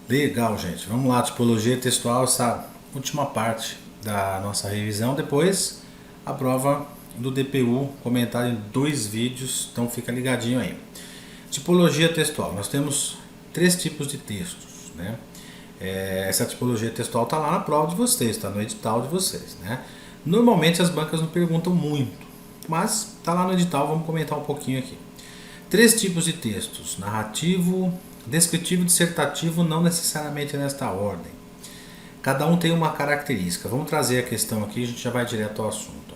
Legal, gente. Vamos lá, tipologia textual, essa última parte da nossa revisão. Depois, a prova do DPU, comentada em 2 vídeos, então fica ligadinho aí. Tipologia textual. Nós temos 3 tipos de textos, né? Essa tipologia textual está lá na prova de vocês, está no edital de vocês, né? Normalmente as bancas não perguntam muito, mas está lá no edital, vamos comentar um pouquinho aqui. 3 tipos de textos: narrativo, descritivo e dissertativo, não necessariamente nesta ordem. Cada um tem uma característica. Vamos trazer a questão aqui e a gente já vai direto ao assunto.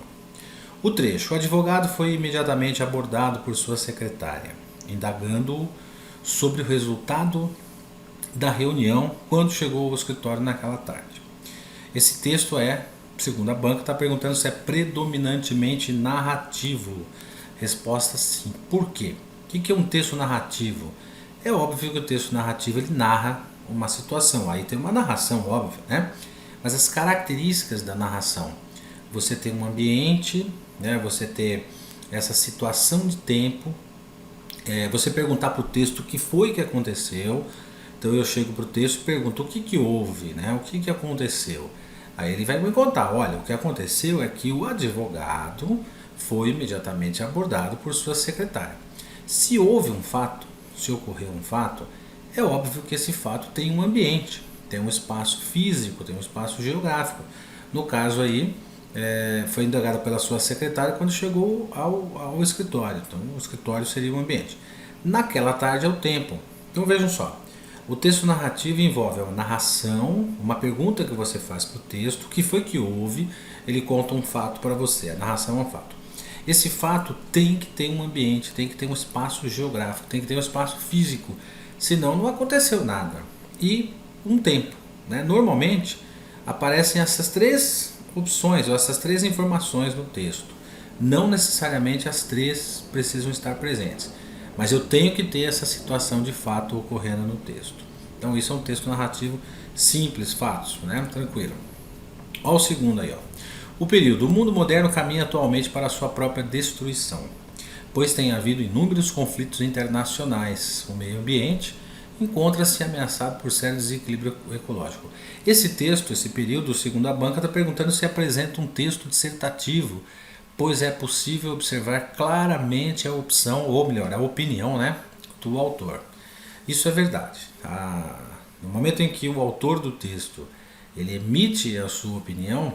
O trecho: o advogado foi imediatamente abordado por sua secretária, indagando-o sobre o resultado da reunião quando chegou ao escritório naquela tarde. Esse texto segundo a banca, está perguntando se é predominantemente narrativo. Resposta: sim. Por quê? O que é um texto narrativo? É óbvio que o texto narrativo ele narra uma situação, aí tem uma narração, óbvio, né? Mas as características da narração: você tem um ambiente, né? Você ter essa situação de tempo, você perguntar para o texto o que foi que aconteceu. Então eu chego para o texto e pergunto o que houve, né? O que aconteceu. Aí ele vai me contar: olha, o que aconteceu é que o advogado foi imediatamente abordado por sua secretária. Se houve um fato, se ocorreu um fato, é óbvio que esse fato tem um ambiente, tem um espaço físico, tem um espaço geográfico. No caso aí, foi indagado pela sua secretária quando chegou ao escritório. Então o escritório seria o ambiente. Naquela tarde é o tempo. Então vejam só, o texto narrativo envolve uma narração, uma pergunta que você faz para o texto, o que foi que houve, ele conta um fato para você, a narração é um fato. Esse fato tem que ter um ambiente, tem que ter um espaço geográfico, tem que ter um espaço físico, senão não aconteceu nada. E um tempo, né? Normalmente aparecem essas 3 opções, ou essas 3 informações no texto. Não necessariamente as 3 precisam estar presentes, mas eu tenho que ter essa situação de fato ocorrendo no texto. Então isso é um texto narrativo simples, fatos, né? Tranquilo. Olha o segundo aí, ó. O período: o mundo moderno caminha atualmente para a sua própria destruição, pois tem havido inúmeros conflitos internacionais. O meio ambiente encontra-se ameaçado por sério desequilíbrio ecológico. Esse texto, esse período, segundo a banca, está perguntando se apresenta um texto dissertativo, pois é possível observar claramente a opção, ou melhor, a opinião, né, do autor. Isso é verdade. No momento em que o autor do texto ele emite a sua opinião,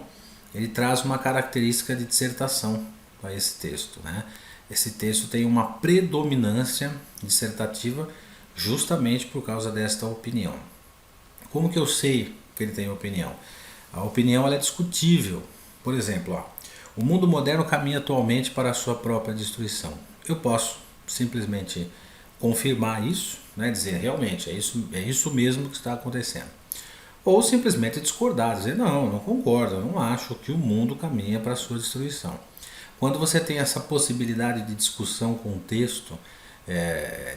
ele traz uma característica de dissertação a esse texto, né? Esse texto tem uma predominância dissertativa justamente por causa desta opinião. Como que eu sei que ele tem opinião? A opinião ela é discutível. Por exemplo, ó, o mundo moderno caminha atualmente para a sua própria destruição. Eu posso simplesmente confirmar isso, né, dizer realmente é isso mesmo que está acontecendo. Ou simplesmente discordar, dizer não concordo, eu não acho que o mundo caminha para a sua destruição. Quando você tem essa possibilidade de discussão com o texto,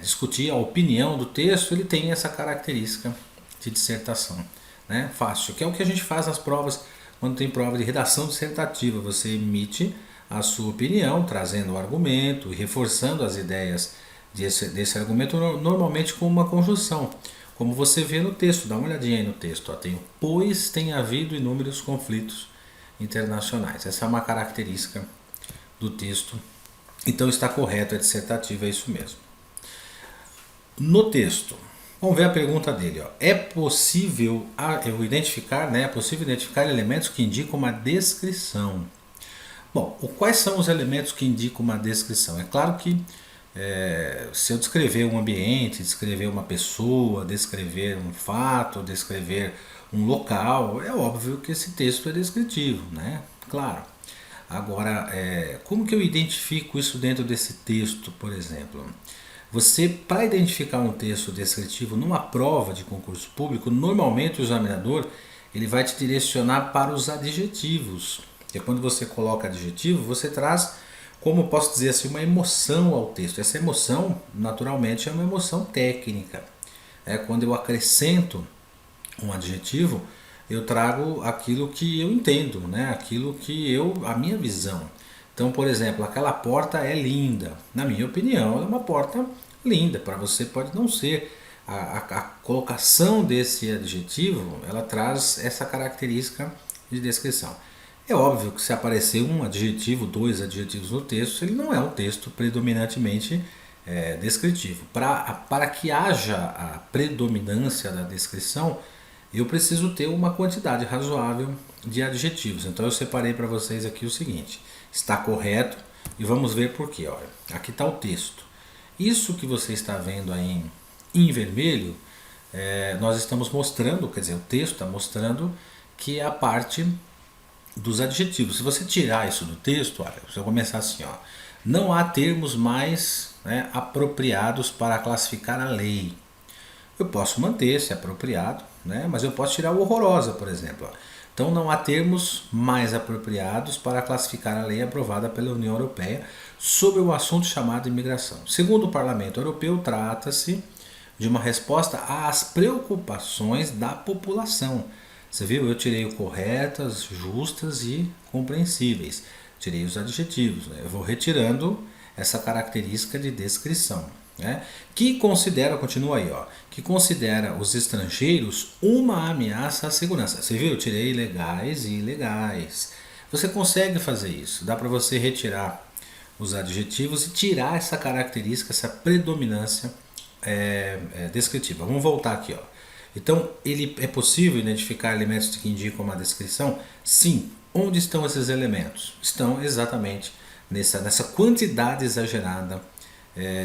discutir a opinião do texto, ele tem essa característica de dissertação, né? Fácil, que é o que a gente faz nas provas, quando tem prova de redação dissertativa. Você emite a sua opinião, trazendo o argumento e reforçando as ideias desse argumento, normalmente com uma conjunção. Como você vê no texto, dá uma olhadinha aí no texto. Ó, pois tem havido inúmeros conflitos internacionais. Essa é uma característica do texto. Então está correto, é dissertativo, é isso mesmo. No texto, vamos ver a pergunta dele. Ó. É possível identificar, né? É possível identificar elementos que indicam uma descrição. Bom, quais são os elementos que indicam uma descrição? É claro que se eu descrever um ambiente, descrever uma pessoa, descrever um fato, descrever um local, é óbvio que esse texto é descritivo, né? Claro. Agora, como que eu identifico isso dentro desse texto, por exemplo? Você, para identificar um texto descritivo numa prova de concurso público, normalmente o examinador ele vai te direcionar para os adjetivos. Que é quando você coloca adjetivo, você traz, como posso dizer assim, uma emoção ao texto. Essa emoção, naturalmente, é uma emoção técnica. Quando eu acrescento um adjetivo, eu trago aquilo que eu entendo, né? Aquilo que a minha visão. Então, por exemplo, aquela porta é linda. Na minha opinião, ela é uma porta linda. Para você pode não ser, a colocação desse adjetivo, ela traz essa característica de descrição. É óbvio que se aparecer um adjetivo, dois adjetivos no texto, ele não é um texto predominantemente descritivo. Para que haja a predominância da descrição, eu preciso ter uma quantidade razoável de adjetivos. Então eu separei para vocês aqui o seguinte: está correto, e vamos ver por quê. Olha, aqui está o texto. Isso que você está vendo aí em vermelho, nós estamos mostrando, quer dizer, o texto está mostrando que é a parte dos adjetivos. Se você tirar isso do texto, olha, você vai começar assim, ó: não há termos mais apropriados para classificar a lei. Eu posso manter esse apropriado, mas eu posso tirar o horrorosa, por exemplo. Ó. Então não há termos mais apropriados para classificar a lei aprovada pela União Europeia sobre o assunto chamado imigração. Segundo o Parlamento Europeu, trata-se de uma resposta às preocupações da população. Você viu? Eu tirei o corretas, justas e compreensíveis. Tirei os adjetivos. Eu vou retirando essa característica de descrição. Que considera, continua aí, ó, que considera os estrangeiros uma ameaça à segurança. Você viu? Eu tirei legais e ilegais. Você consegue fazer isso. Dá para você retirar os adjetivos e tirar essa característica, essa predominância descritiva. Vamos voltar aqui, ó. Então, é possível identificar elementos que indicam uma descrição? Sim. Onde estão esses elementos? Estão exatamente nessa quantidade exagerada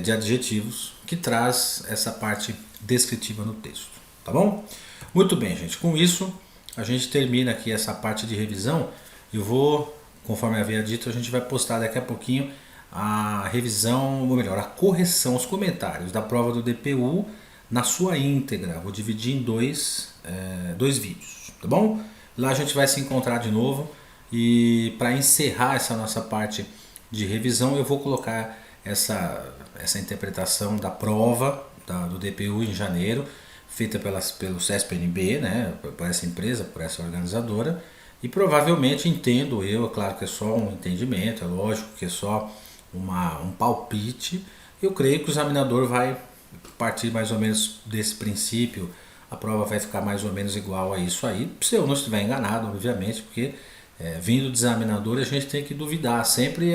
de adjetivos que traz essa parte descritiva no texto. Tá bom? Muito bem, gente. Com isso, a gente termina aqui essa parte de revisão. Eu vou, conforme havia dito, a gente vai postar daqui a pouquinho a revisão, ou melhor, a correção, os comentários da prova do DPU na sua íntegra. Vou dividir em dois vídeos, tá bom? Lá a gente vai se encontrar de novo e para encerrar essa nossa parte de revisão eu vou colocar essa interpretação da prova do DPU em janeiro, feita pelo CESP-NB, por essa empresa, por essa organizadora, e provavelmente, entendo eu, é claro que é só um entendimento, é lógico que é só um palpite, eu creio que o examinador vai partir mais ou menos desse princípio, a prova vai ficar mais ou menos igual a isso aí, se eu não estiver enganado, obviamente, porque vindo do examinador a gente tem que duvidar, sempre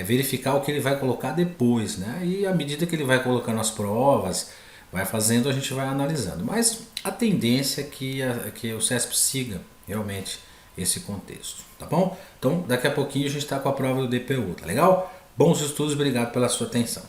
verificar o que ele vai colocar depois, e à medida que ele vai colocando as provas, vai fazendo, a gente vai analisando, mas a tendência é que o CESP siga realmente esse contexto, tá bom? Então daqui a pouquinho a gente está com a prova do DPU, tá legal? Bons estudos, obrigado pela sua atenção.